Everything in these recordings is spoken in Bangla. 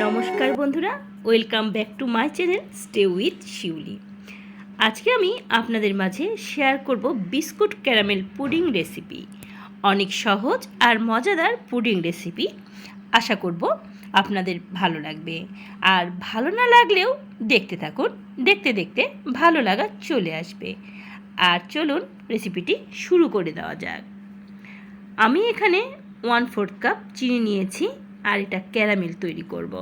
নমস্কার বন্ধুরা, welcome back to my channel stay with Shiuli. আজকে আমি আপনাদের মাঝে শেয়ার করব বিস্কুট ক্যারামেল পুডিং রেসিপি। অনেক সহজ আর মজাদার পুডিং রেসিপি। আশা করব আপনাদের ভালো লাগবে, আর ভালো না লাগলেও দেখতে থাকুন, দেখতে দেখতে ভালো লাগা চলে আসবে। আর চলুন রেসিপিটি শুরু করে দেওয়া যাক। আমি এখানে 1/4 কাপ চিনি নিয়েছি, আর এটা ক্যারামেল তৈরি করব।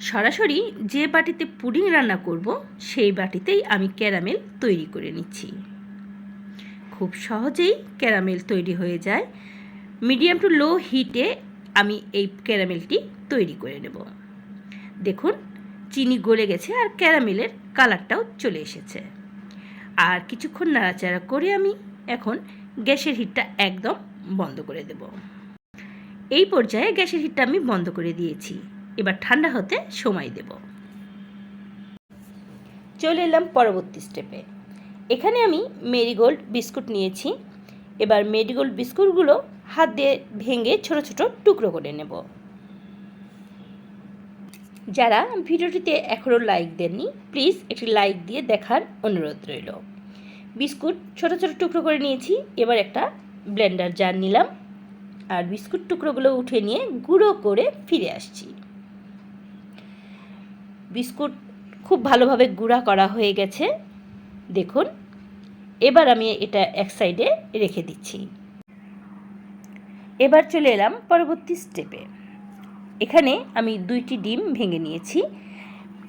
সরাসরি যে বাটিতে পুডিং রান্না করব সেই বাটিতেই আমি ক্যারামেল তৈরি করে নিচ্ছি। খুব সহজেই ক্যারামেল তৈরি হয়ে যায়। মিডিয়াম টু লো হিটে আমি এই ক্যারামেলটি তৈরি করে নেব। দেখুন, চিনি গলে গেছে আর ক্যারামেলের কালারটাও চলে এসেছে। আর কিছুক্ষণ নাড়াচাড়া করে আমি এখন গ্যাসের হিটটা একদম বন্ধ করে দেব। এই পর্যায়ে গ্যাসের হিটটা আমি বন্ধ করে দিয়েছি। এবার ঠান্ডা হতে সময় দেব। চলে এলাম পরবর্তী স্টেপে। এখানে আমি মেরিগোল্ড বিস্কুট নিয়েছি। এবার মেরিগোল্ড বিস্কুটগুলো হাত দিয়ে ভেঙে ছোট ছোট টুকরো করে নেব। যারা ভিডিওটিতে এখনও লাইক দেননি, প্লিজ একটি লাইক দিয়ে দেখার অনুরোধ রইল। বিস্কুট ছোট ছোট টুকরো করে নিয়েছি। এবার একটা ব্লেন্ডার জার নিলাম, আর বিস্কুট টুকরোগুলো উঠে নিয়ে গুঁড়ো করে ফিরে আসছি। বিস্কুট খুব ভালোভাবে গুঁড়া করা হয়ে গেছে, দেখুন। এবার আমি এটা এক সাইডে রেখে দিচ্ছি। এবার চলে এলাম পরবর্তী স্টেপে। এখানে আমি 2টি ডিম ভেঙে নিয়েছি।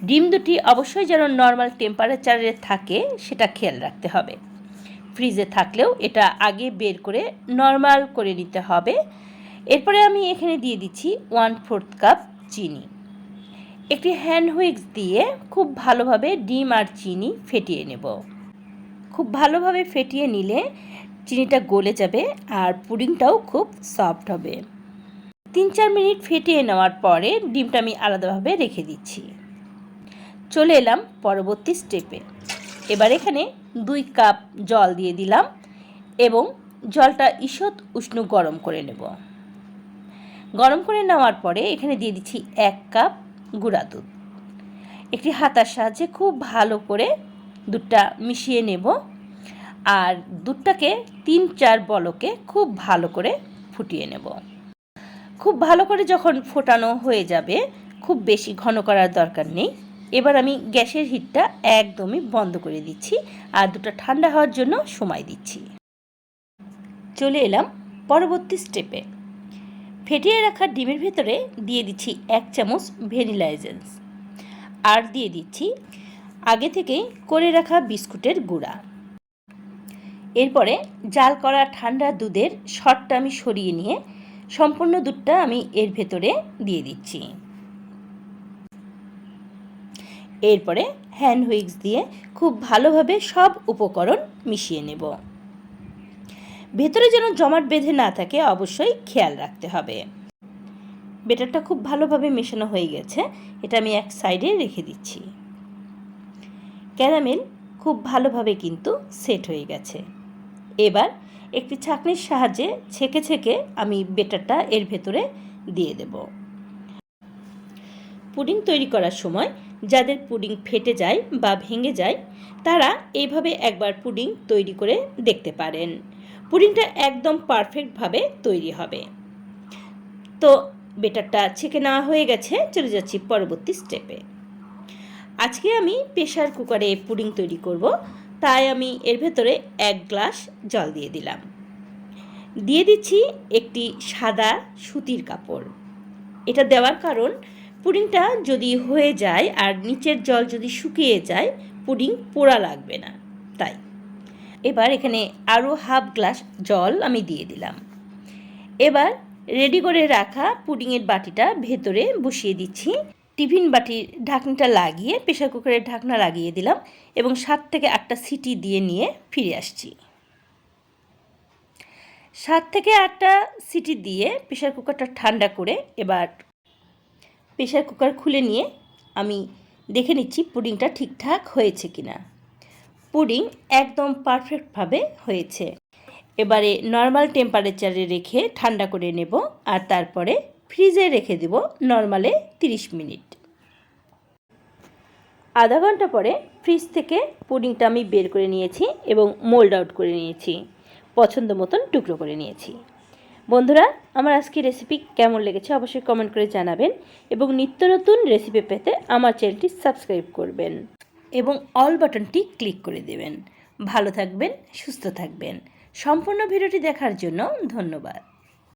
ডিম দুটি অবশ্যই যেন নর্মাল টেম্পারেচারে থাকে সেটা খেয়াল রাখতে হবে। ফ্রিজে থাকলেও এটা আগে বের করে নর্মাল করে নিতে হবে। এরপরে আমি এখানে দিয়ে দিচ্ছি 1/4 কাপ চিনি। একটি হ্যান্ড হুইস্ক দিয়ে খুব ভালোভাবে ডিম আর চিনি ফেটিয়ে নেব। খুব ভালোভাবে ফেটিয়ে নিলে চিনিটা গলে যাবে আর পুডিংটাও খুব সফট হবে। 3-4 মিনিট ফেটিয়ে নেওয়ার পরে ডিমটা আমি আলাদাভাবে রেখে দিচ্ছি। চলে এলাম পরবর্তী স্টেপে। এবার এখানে 2 কাপ জল দিয়ে দিলাম এবং জলটা ঈষৎ উষ্ণ গরম করে নেব। গরম করে নেওয়ার পরে এখানে দিয়ে দিচ্ছি 1 কাপ গুঁড়া দুধ। একটি হাতার সাহায্যে খুব ভালো করে দুধটা মিশিয়ে নেব, আর দুধটাকে 3-4 বলকে খুব ভালো করে ফুটিয়ে নেব। খুব ভালো করে যখন ফোটানো হয়ে যাবে, খুব বেশি ঘন করার দরকার নেই। এবার আমি গ্যাসের হিটটা একদমই বন্ধ করে দিচ্ছি, আর দুধটা ঠান্ডা হওয়ার জন্য সময় দিচ্ছি। চলে এলাম পরবর্তী স্টেপে। ফেটিয়ে রাখা ডিমের ভেতরে দিয়ে দিচ্ছি 1 চামচ ভ্যানিলা এসেন্স, আর দিয়ে দিচ্ছি আগে থেকেই করে রাখা বিস্কুটের গুঁড়া। এরপরে জাল করা ঠান্ডা দুধের শটটা আমি সরিয়ে নিয়ে সম্পূর্ণ দুধটা আমি এর ভেতরে দিয়ে দিচ্ছি। এরপরে হ্যান্ড হুইস্ক দিয়ে খুব ভালোভাবে সব উপকরণ মিশিয়ে নেব। ভেতরে যেন জমাট বেঁধে না থাকে অবশ্যই খেয়াল রাখতে হবে। ব্যাটারটা খুব ভালোভাবে মেশানো হয়ে গেছে, এটা আমি এক সাইডে রেখে দিচ্ছি। ক্যারামেল খুব ভালোভাবে কিন্তু সেট হয়ে গেছে। এবার একটি ছাঁকনির সাহায্যে ছেঁকে ছেঁকে আমি ব্যাটারটা এর ভেতরে দিয়ে দেব। পুডিং তৈরি করার সময় যাদের পুডিং ফেটে যায় বা ভেঙে যায়, তারা এইভাবে একবার পুডিং তৈরি করে দেখতে পারেন। পুডিংটা একদম পারফেক্টভাবে তৈরি হবে। তো ব্যাটারটা ছেঁকে নেওয়া হয়ে গেছে, চলে যাচ্ছি পরবর্তী স্টেপে। আজকে আমি প্রেসার কুকারে পুডিং তৈরি করব, তাই আমি এর ভেতরে 1 গ্লাস জল দিয়ে দিলাম। দিয়ে দিচ্ছি একটি সাদা সুতির কাপড়। এটা দেওয়ার কারণ, পুডিংটা যদি হয়ে যায় আর নিচের জল যদি শুকিয়ে যায়, পুডিং পোড়া লাগবে না, তাই। এবার এখানে আরও 1/2 গ্লাস জল আমি দিয়ে দিলাম। এবার রেডি করে রাখা পুডিংয়ের বাটিটা ভেতরে বসিয়ে দিচ্ছি। টিফিন বাটির ঢাকনাটা লাগিয়ে প্রেসার কুকারের ঢাকনা লাগিয়ে দিলাম এবং 7 থেকে 8টা সিটি দিয়ে নিয়ে ফিরে আসছি। 7 থেকে 8টা সিটি দিয়ে প্রেসার কুকারটা ঠান্ডা করে এবার প্রেসার কুকার খুলে নিয়ে আমি দেখে নিচ্ছি পুডিংটা ঠিকঠাক হয়েছে কিনা। পুডিং একদম পারফেক্টভাবে হয়েছে। এবারে নর্মাল টেম্পারেচারে রেখে ঠান্ডা করে নেব, আর তারপরে ফ্রিজে রেখে দেব নর্মালে 30 মিনিট। আধা ঘন্টা পরে ফ্রিজ থেকে পুডিংটা আমি বের করে নিয়েছি এবং মোল্ড আউট করে নিয়েছি, পছন্দ মতন টুকরো করে নিয়েছি। বন্ধুরা, আমার আজকের রেসিপি কেমন লেগেছে অবশ্যই কমেন্ট করে জানাবেন এবং নিত্য নতুন রেসিপি পেতে আমার চ্যানেলটি সাবস্ক্রাইব করবেন এবং অল বাটনটি ক্লিক করে দেবেন। ভালো থাকবেন, সুস্থ থাকবেন। সম্পূর্ণ ভিডিওটি দেখার জন্য ধন্যবাদ।